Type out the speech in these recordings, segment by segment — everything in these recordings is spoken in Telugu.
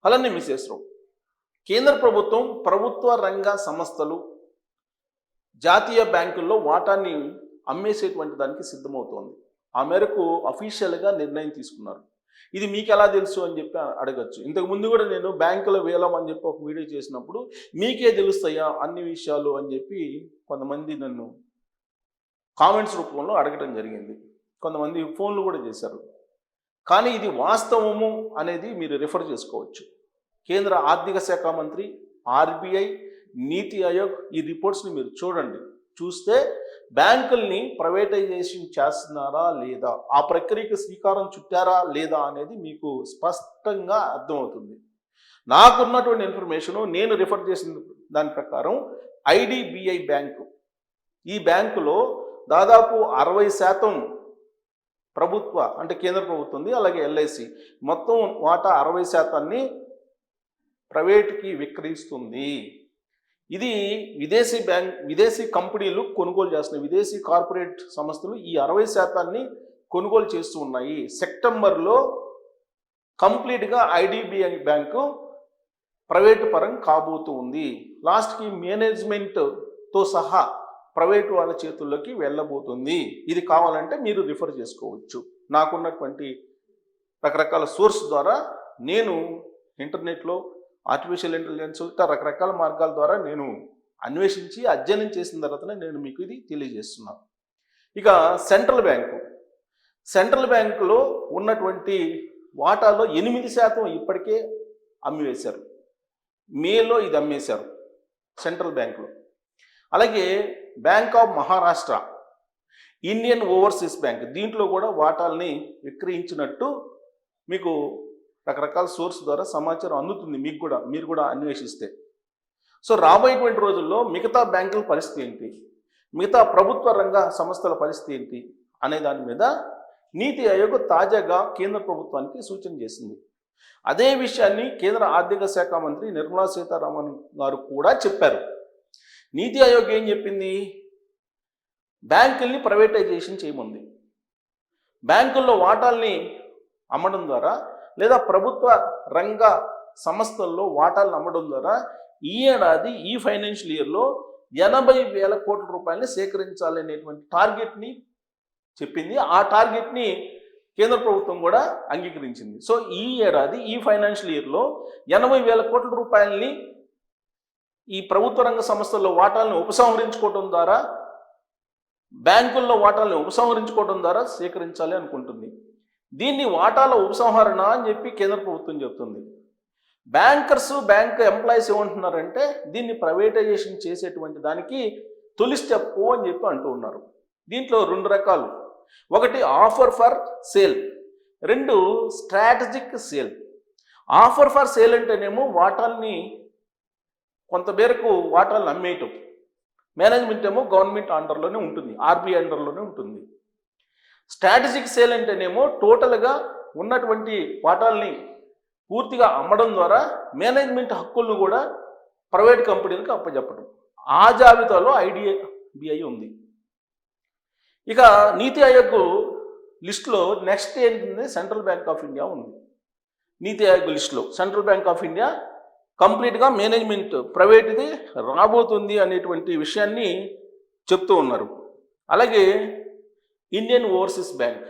అలానే మిసేశ్వరం కేంద్ర ప్రభుత్వం ప్రభుత్వ రంగ సంస్థలు జాతీయ బ్యాంకుల్లో వాటాన్ని అమ్మేసేటువంటి దానికి సిద్ధమవుతోంది. ఆ మేరకు అఫీషియల్గా నిర్ణయం తీసుకున్నారు. ఇది మీకు ఎలా తెలుసు అని చెప్పి అడగచ్చు. ఇంతకు ముందు కూడా నేను బ్యాంకుల వేలం అని చెప్పి ఒక వీడియో చేసినప్పుడు మీకే తెలుస్తాయా అన్ని విషయాలు అని చెప్పి కొంతమంది నన్ను కామెంట్స్ రూపంలో అడగడం జరిగింది. కొంతమంది ఫోన్లు కూడా చేశారు. కానీ ఇది వాస్తవము అనేది మీరు రిఫర్ చేసుకోవచ్చు. కేంద్ర ఆర్థిక శాఖ మంత్రి, ఆర్బీఐ, నీతి ఆయోగ్ ఈ రిపోర్ట్స్ని మీరు చూడండి. చూస్తే బ్యాంకుల్ని ప్రైవేటైజేషన్ చేస్తున్నారా లేదా, ఆ ప్రక్రియకి శ్రీకారం చుట్టారా లేదా అనేది మీకు స్పష్టంగా అర్థమవుతుంది. నాకున్నటువంటి ఇన్ఫర్మేషను నేను రిఫర్ చేసిన దాని ప్రకారం ఐడిబిఐ బ్యాంకు, ఈ బ్యాంకులో దాదాపు 60% ప్రభుత్వ అంటే కేంద్ర ప్రభుత్వం, అలాగే ఎల్ఐసి మొత్తం వాటా 60%ని ప్రైవేట్కి విక్రయిస్తుంది. ఇది విదేశీ కంపెనీలు కొనుగోలు చేస్తున్నాయి. విదేశీ కార్పొరేట్ సంస్థలు ఈ 60%ని కొనుగోలు చేస్తూ ఉన్నాయి. సెప్టెంబర్లో కంప్లీట్గా ఐడిబిఐ బ్యాంకు ప్రైవేటు పరం కాబోతూ ఉంది. లాస్ట్కి మేనేజ్మెంట్తో సహా ప్రైవేటు వాళ్ళ చేతుల్లోకి వెళ్ళబోతుంది. ఇది కావాలంటే మీరు రిఫర్ చేసుకోవచ్చు. నాకున్నటువంటి రకరకాల సోర్స్ ద్వారా నేను ఇంటర్నెట్లో ఆర్టిఫిషియల్ ఇంటెలిజెన్స్ ఇట్లా రకరకాల మార్గాల ద్వారా నేను అన్వేషించి అధ్యయనం చేసిన తర్వాతనే నేను మీకు ఇది తెలియజేస్తున్నాను. ఇక సెంట్రల్ బ్యాంకులో ఉన్నటువంటి వాటాలో 8% ఇప్పటికే అమ్మివేశారు. మేలో ఇది అమ్మేశారు సెంట్రల్ బ్యాంకులో. అలాగే bank of Maharashtra, Indian overseas bank దీంట్లో కూడా వాటాల్ని విక్రయించినట్టు మీకు రకరకాల సోర్స్ ద్వారా సమాచారం అందుతుంది. మీరు కూడా అన్వేషిస్తే. సో రాబోయేటువంటి రోజుల్లో మిగతా బ్యాంకుల పరిస్థితి ఏంటి, మిగతా ప్రభుత్వ రంగ సంస్థల పరిస్థితి ఏంటి అనే దాని మీద నీతి ఆయోగ్ తాజాగా కేంద్ర ప్రభుత్వానికి సూచన చేసింది. అదే విషయాన్ని కేంద్ర ఆర్థిక శాఖ మంత్రి నిర్మలా సీతారామన్ గారు కూడా చెప్పారు. నీతి ఆయోగ్ ఏం చెప్పింది, బ్యాంకుల్ని ప్రైవేటైజేషన్ చేయమంది. బ్యాంకుల్లో వాటాల్ని అమ్మడం ద్వారా లేదా ప్రభుత్వ రంగ సంస్థల్లో వాటాలను అమ్మడం ద్వారా ఈ ఏడాది ఈ ఫైనాన్షియల్ ఇయర్లో 80,000 కోట్ల రూపాయలని సేకరించాలనేటువంటి టార్గెట్ని చెప్పింది. ఆ టార్గెట్ని కేంద్ర ప్రభుత్వం కూడా అంగీకరించింది. సో ఈ ఏడాది ఈ ఫైనాన్షియల్ ఇయర్లో 80,000 కోట్ల రూపాయలని ఈ ప్రభుత్వ రంగ సంస్థల్లో వాటాలను ఉపసంహరించుకోవడం ద్వారా, బ్యాంకుల్లో వాటాలను ఉపసంహరించుకోవడం ద్వారా సేకరించాలి అనుకుంటుంది. దీన్ని వాటాల ఉపసంహరణ అని చెప్పి కేంద్ర ప్రభుత్వం చెప్తుంది. బ్యాంక్ ఎంప్లాయీస్ ఏమంటున్నారంటే దీన్ని ప్రైవేటైజేషన్ చేసేటువంటి దానికి తొలి స్టెప్ అని చెప్పి అంటూ ఉన్నారు. దీంట్లో 2 రకాలు. ఒకటి offer for sale, 2 strategic sale. Offer for sale అంటేనేమో వాటాల్ని కొంత మేరకు వాటాలను అమ్మేయటం, మేనేజ్మెంట్ ఏమో గవర్నమెంట్ అండర్లోనే ఉంటుంది, ఆర్బీఐ అండర్లోనే ఉంటుంది. స్ట్రాటజిక్ సేల్ అంటేనేమో టోటల్గా ఉన్నటువంటి వాటాల్ని పూర్తిగా అమ్మడం ద్వారా మేనేజ్మెంట్ హక్కులను కూడా ప్రైవేట్ కంపెనీలకు అప్పచెప్పడం. ఆ జాబితాలో ఐడిబిఐ ఉంది. ఇక నీతి ఆయోగ్ లిస్టులో నెక్స్ట్ ఏంటంటే సెంట్రల్ బ్యాంక్ ఆఫ్ ఇండియా ఉంది. నీతి ఆయోగ్ లిస్టులో సెంట్రల్ బ్యాంక్ ఆఫ్ ఇండియా కంప్లీట్గా మేనేజ్మెంట్ ప్రైవేట్ది రాబోతుంది అనేటువంటి విషయాన్ని చెప్తూ ఉన్నారు. అలాగే ఇండియన్ ఓవర్సీస్ బ్యాంక్,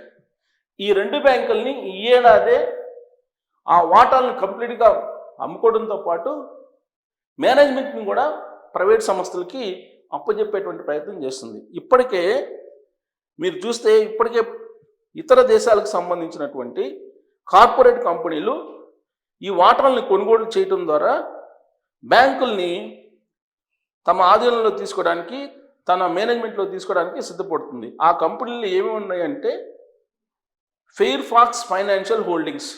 ఈ 2 బ్యాంకుల్ని ఈ ఏడాదే ఆ వాటాలను కంప్లీట్గా అమ్ముకోవడంతో పాటు మేనేజ్మెంట్ని కూడా ప్రైవేట్ సంస్థలకి అప్పచెప్పేటువంటి ప్రయత్నం చేస్తుంది. ఇప్పటికే మీరు చూస్తే ఇప్పటికే ఇతర దేశాలకు సంబంధించినటువంటి కార్పొరేట్ కంపెనీలు ఈ వాటాలను కొనుగోలు చేయడం ద్వారా బ్యాంకుల్ని తమ ఆధీనంలో తీసుకోవడానికి, తన మేనేజ్మెంట్లో తీసుకోవడానికి సిద్ధపడుతుంది. ఆ కంపెనీలు ఏమి ఉన్నాయంటే ఫెయిర్ ఫాక్స్ ఫైనాన్షియల్ హోల్డింగ్స్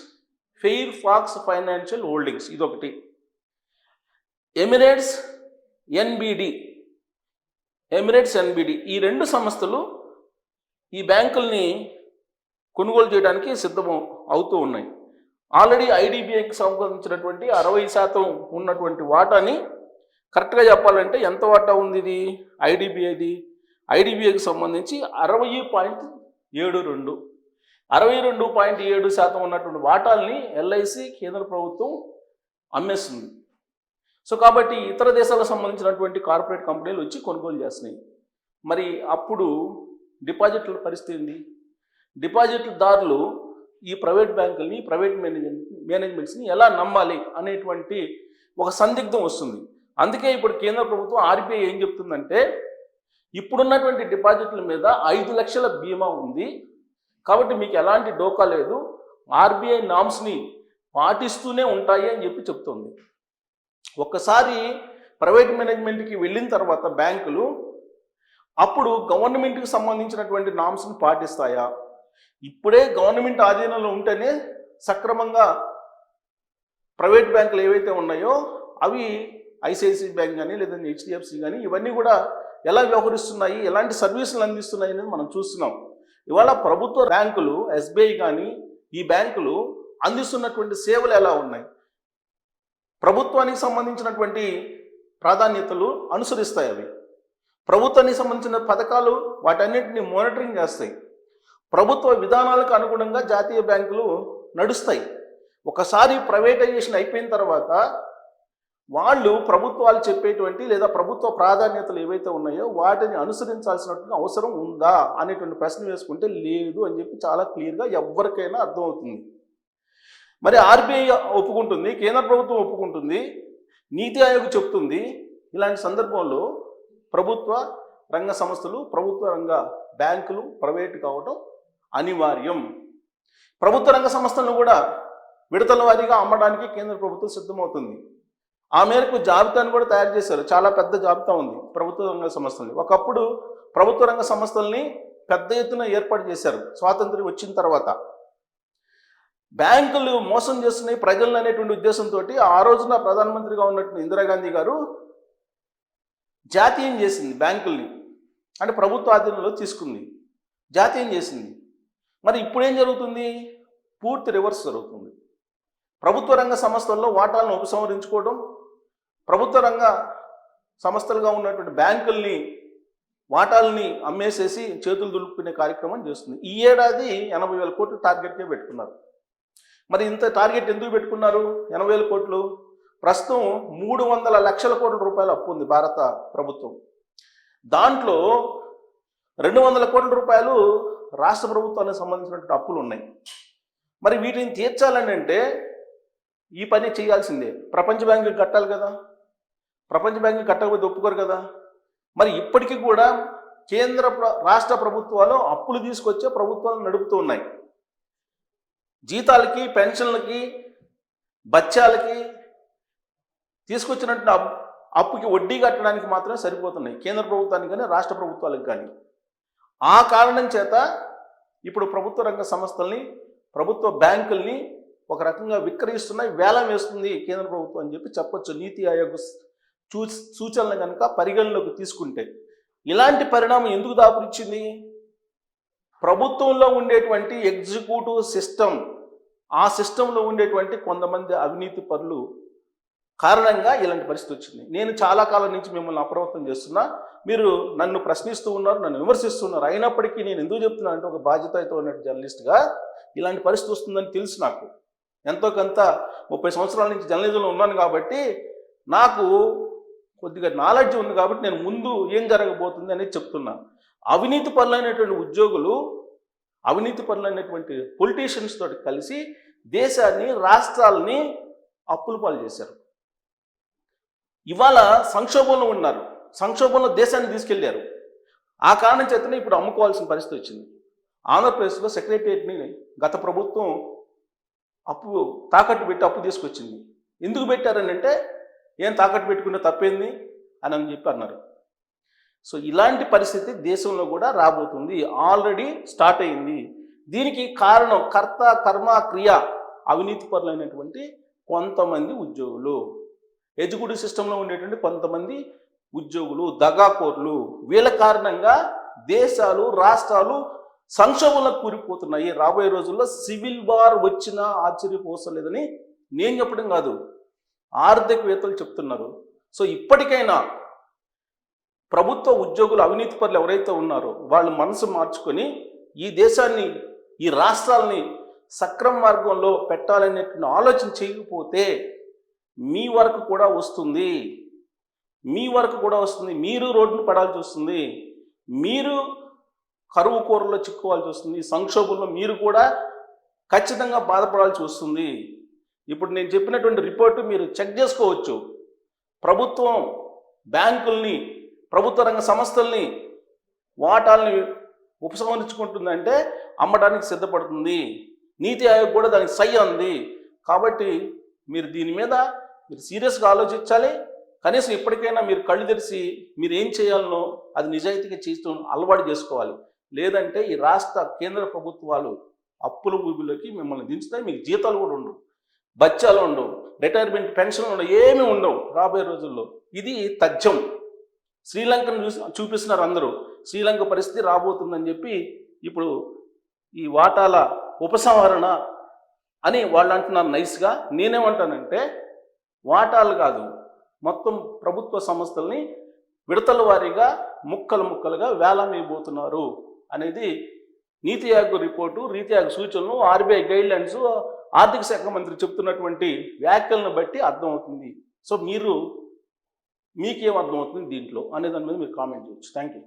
ఇదొకటి, ఎమిరేట్స్ ఎన్బిడి ఈ 2 సంస్థలు ఈ బ్యాంకుల్ని కొనుగోలు చేయడానికి సిద్ధం అవుతూ ఉన్నాయి. ఆల్రెడీ ఐడిబిఐకి సంబంధించినటువంటి 60% ఉన్నటువంటి వాటాని కరెక్ట్గా చెప్పాలంటే ఎంత వాటా ఉంది ఇది ఐడిబిఐకి సంబంధించి 60.72% ఉన్నటువంటి వాటాల్ని ఎల్ఐసి కేంద్ర ప్రభుత్వం అమ్మేస్తుంది. సో కాబట్టి ఇతర దేశాలకు సంబంధించినటువంటి కార్పొరేట్ కంపెనీలు వచ్చి కొనుగోలు చేస్తున్నాయి. మరి అప్పుడు డిపాజిట్ల పరిస్థితి ఏంది? డిపాజిట్దారులు ఈ ప్రైవేట్ బ్యాంకుల్ని, ప్రైవేట్ మేనేజ్మెంట్స్ని ఎలా నమ్మాలి అనేటువంటి ఒక సందిగ్ధం వస్తుంది. అందుకే ఇప్పుడు కేంద్ర ప్రభుత్వం ఆర్బీఐ ఏం చెప్తుందంటే, ఇప్పుడున్నటువంటి డిపాజిట్ల మీద 5 లక్షల బీమా ఉంది, కాబట్టి మీకు ఎలాంటి డోకా లేదు, ఆర్బీఐ నామ్స్ని పాటిస్తూనే ఉంటాయి అని చెప్పి చెప్తుంది. ఒక్కసారి ప్రైవేట్ మేనేజ్మెంట్కి వెళ్ళిన తర్వాత బ్యాంకులు అప్పుడు గవర్నమెంట్కి సంబంధించినటువంటి నామ్స్ని పాటిస్తాయా? ఇప్పుడే గవర్నమెంట్ ఆధీనంలో ఉంటేనే సక్రమంగా ప్రైవేట్ బ్యాంకులు ఏవైతే ఉన్నాయో అవి ఐసిఐసిఐ బ్యాంక్ కానీ లేదంటే హెచ్డిఎఫ్సి కానీ ఇవన్నీ కూడా ఎలా వ్యవహరిస్తున్నాయి, ఎలాంటి సర్వీసులు అందిస్తున్నాయి అనేది మనం చూస్తున్నాం. ఇవాళ ప్రభుత్వ బ్యాంకులు, ఎస్బీఐ కానీ ఈ బ్యాంకులు అందిస్తున్నటువంటి సేవలు ఎలా ఉన్నాయి? ప్రభుత్వానికి సంబంధించినటువంటి ప్రాధాన్యతలు అనుసరిస్తాయి. అవి ప్రభుత్వానికి సంబంధించిన పథకాలు వాటన్నిటిని మానిటరింగ్ చేస్తాయి. ప్రభుత్వ విధానాలకు అనుగుణంగా జాతీయ బ్యాంకులు నడుస్తాయి. ఒకసారి ప్రైవేటైజేషన్ అయిపోయిన తర్వాత వాళ్ళు ప్రభుత్వాలు చెప్పేటువంటి లేదా ప్రభుత్వ ప్రాధాన్యతలు ఏవైతే ఉన్నాయో వాటిని అనుసరించాల్సినటువంటి అవసరం ఉందా అనేటువంటి ప్రశ్న వేసుకుంటే లేదు అని చెప్పి చాలా క్లియర్గా ఎవరికైనా అర్థమవుతుంది. మరి ఆర్బీఐ ఒప్పుకుంటుంది, కేంద్ర ప్రభుత్వం ఒప్పుకుంటుంది, నీతి ఆయోగ్ చెప్తుంది. ఇలాంటి సందర్భంలో ప్రభుత్వ రంగ సంస్థలు, ప్రభుత్వ రంగ బ్యాంకులు ప్రైవేట్ కావడం అనివార్యం. ప్రభుత్వ రంగ సంస్థలను కూడా విడతల వారీగా అమ్మడానికి కేంద్ర ప్రభుత్వం సిద్ధమవుతుంది. ఆ మేరకు జాబితాను కూడా తయారు చేశారు. చాలా పెద్ద జాబితా ఉంది ప్రభుత్వ రంగ సంస్థల్ని. ఒకప్పుడు ప్రభుత్వ రంగ సంస్థల్ని పెద్ద ఎత్తున ఏర్పాటు చేశారు స్వాతంత్ర్యం వచ్చిన తర్వాత. బ్యాంకులు మోసం చేస్తున్నాయి ప్రజలను అనేటువంటి ఉద్దేశంతో ఆ రోజున ప్రధానమంత్రిగా ఉన్నటువంటి ఇందిరాగాంధీ గారు జాతీయం చేసింది బ్యాంకుల్ని. అంటే ప్రభుత్వ ఆధీనంలో తీసుకుంది, జాతీయం చేసింది. మరి ఇప్పుడేం జరుగుతుంది? పూర్తి రివర్స్ జరుగుతుంది. ప్రభుత్వ రంగ సంస్థల్లో వాటాలను ఉపసంహరించుకోవడం, ప్రభుత్వ రంగ సంస్థలుగా ఉన్నటువంటి బ్యాంకుల్ని వాటాలని అమ్మేసేసి చేతులు దులుపుకునే కార్యక్రమం చేస్తుంది. ఈ ఏడాది 80,000 కోట్లు టార్గెట్గా పెట్టుకున్నారు. మరి ఇంత టార్గెట్ ఎందుకు పెట్టుకున్నారు? 80,000 కోట్లు. ప్రస్తుతం 300 లక్షల కోట్ల రూపాయలు అప్పు ఉంది భారత ప్రభుత్వం. దాంట్లో 200 కోట్ల రూపాయలు రాష్ట్ర ప్రభుత్వానికి సంబంధించినటువంటి అప్పులు ఉన్నాయి. మరి వీటిని తీర్చాలని అంటే ఈ పని చేయాల్సిందే. ప్రపంచ బ్యాంకుకి కట్టాలి కదా, ప్రపంచ బ్యాంకుకి కట్టకపోతే ఒప్పుకోరు కదా. మరి ఇప్పటికీ కూడా కేంద్ర రాష్ట్ర ప్రభుత్వాలు అప్పులు తీసుకొచ్చే ప్రభుత్వాలు నడుపుతూ ఉన్నాయి. జీతాలకి, పెన్షన్లకి, బత్యాలకి తీసుకొచ్చినట్టు అప్పుకి వడ్డీ కట్టడానికి మాత్రమే సరిపోతున్నాయి కేంద్ర ప్రభుత్వానికి కానీ రాష్ట్ర ప్రభుత్వాలకు కానీ. ఆ కారణం చేత ఇప్పుడు ప్రభుత్వ రంగ సంస్థల్ని, ప్రభుత్వ బ్యాంకుల్ని ఒక రకంగా విక్రయిస్తున్నాయి, వేలం వేస్తుంది కేంద్ర ప్రభుత్వం అని చెప్పి చెప్పొచ్చు. నీతి ఆయోగ్ సూచనలు కనుక పరిగణలోకి తీసుకుంటే. ఇలాంటి పరిణామం ఎందుకు దాపురించింది? ప్రభుత్వంలో ఉండేటువంటి ఎగ్జిక్యూటివ్ సిస్టమ్, ఆ సిస్టంలో ఉండేటువంటి కొంతమంది అవినీతి పరులు కారణంగా ఇలాంటి పరిస్థితి వచ్చింది. నేను చాలా కాలం నుంచి మిమ్మల్ని అప్రమత్తం చేస్తున్నా, మీరు నన్ను ప్రశ్నిస్తూ ఉన్నారు, నన్ను విమర్శిస్తున్నారు. అయినప్పటికీ నేను ఎందుకు చెప్తున్నా అంటే ఒక బాధ్యతతో ఉన్న జర్నలిస్ట్గా ఇలాంటి పరిస్థితి వస్తుందని తెలుసు. నాకు ఎంతో కొంత 30 సంవత్సరాల నుంచి జర్నలిజంలో ఉన్నాను కాబట్టి నాకు కొద్దిగా నాలెడ్జ్ ఉంది కాబట్టి నేను ముందు ఏం జరగబోతుంది అనేది చెప్తున్నా. అవినీతి పరులైనటువంటి ఉద్యోగులు, అవినీతి పరులైనటువంటి పొలిటీషియన్స్ తోటి కలిసి దేశాన్ని, రాష్ట్రాలని అప్పుల పాలు చేశారు. ఇవాళ సంక్షోభంలో ఉన్నారు, సంక్షోభంలో దేశాన్ని తీసుకెళ్లారు. ఆ కారణం చేతనే ఇప్పుడు అమ్ముకోవాల్సిన పరిస్థితి వచ్చింది. ఆంధ్రప్రదేశ్లో సెక్రటేరియట్ని గత ప్రభుత్వం తాకట్టు పెట్టి అప్పు తీసుకొచ్చింది. ఎందుకు పెట్టారని అంటే, ఏం తాకట్టు పెట్టుకునే తప్పేంది అని చెప్పి అన్నారు. సో ఇలాంటి పరిస్థితి దేశంలో కూడా రాబోతుంది, ఆల్రెడీ స్టార్ట్ అయింది. దీనికి కారణం కర్త, కర్మ, క్రియ అవినీతి పరులైనటువంటి కొంతమంది ఉద్యోగులు, ఎగ్జిక్యూటివ్ సిస్టంలో ఉండేటువంటి కొంతమంది ఉద్యోగులు, దగాకోర్లు. వీళ్ళ కారణంగా దేశాలు, రాష్ట్రాలు సంక్షోభంలో కూలిపోతున్నాయి. రాబోయే రోజుల్లో సివిల్ వార్ వచ్చినా ఆశ్చర్యపోసలేదని నేను చెప్పడం కాదు, ఆర్థికవేత్తలు చెప్తున్నారు. సో ఇప్పటికైనా ప్రభుత్వ ఉద్యోగులు, అవినీతి పరులు ఎవరైతే ఉన్నారో వాళ్ళు మనసు మార్చుకొని ఈ దేశాన్ని, ఈ రాష్ట్రాలని సక్రమ మార్గంలో పెట్టాలనేటువంటి ఆలోచన చేయకపోతే మీ వరకు కూడా వస్తుంది, మీ వరకు కూడా వస్తుంది. మీరు రోడ్డును పడాల్సి వస్తుంది, మీరు కరువు కూరలో చిక్కుకోవాల్సి వస్తుంది, సంక్షోభంలో మీరు కూడా ఖచ్చితంగా బాధపడాల్సి వస్తుంది. ఇప్పుడు నేను చెప్పినటువంటి రిపోర్టు మీరు చెక్ చేసుకోవచ్చు. ప్రభుత్వం బ్యాంకుల్ని, ప్రభుత్వ రంగ సంస్థల్ని, వాటాల్ని ఉపసంహరించుకుంటుందంటే అమ్మడానికి సిద్ధపడుతుంది. నీతి ఆయోగ్ కూడా దానికి సై అంది. కాబట్టి మీరు దీని మీద మీరు సీరియస్గా ఆలోచించాలి. కనీసం ఇప్పటికైనా మీరు కళ్ళు తెరిచి మీరు ఏం చేయాలనో అది నిజాయితీగా చేస్తూ అలవాటు చేసుకోవాలి. లేదంటే ఈ రాష్ట్ర కేంద్ర ప్రభుత్వాలు అప్పుల ఊబిలోకి మిమ్మల్ని దించుతాయి. మీకు జీతాలు కూడా ఉండవు, బచ్చాలు ఉండవు, రిటైర్మెంట్ పెన్షన్లు ఉండవు, ఏమీ ఉండవు రాబోయే రోజుల్లో. ఇది తథ్యం. శ్రీలంకను చూపిస్తున్నారు అందరూ. శ్రీలంక పరిస్థితి రాబోతుందని చెప్పి ఇప్పుడు ఈ వాటాల ఉపసంహరణ అని వాళ్ళు అంటున్నారు నైస్గా. నేనేమంటానంటే వాటాలు కాదు, మొత్తం ప్రభుత్వ సంస్థల్ని విడతల వారీగా ముక్కలు ముక్కలుగా వేలమేయబోతున్నారు అనేది నీతి ఆయోగ్ రిపోర్టు, నీతి ఆయోగ్ సూచనలు, ఆర్బీఐ గైడ్లైన్స్, ఆర్థిక శాఖ మంత్రి చెప్తున్నటువంటి వ్యాఖ్యలను బట్టి అర్థమవుతుంది. సో మీకేం అర్థమవుతుంది దీంట్లో అనే దాని మీద మీరు కామెంట్ చేయొచ్చు. Thank you.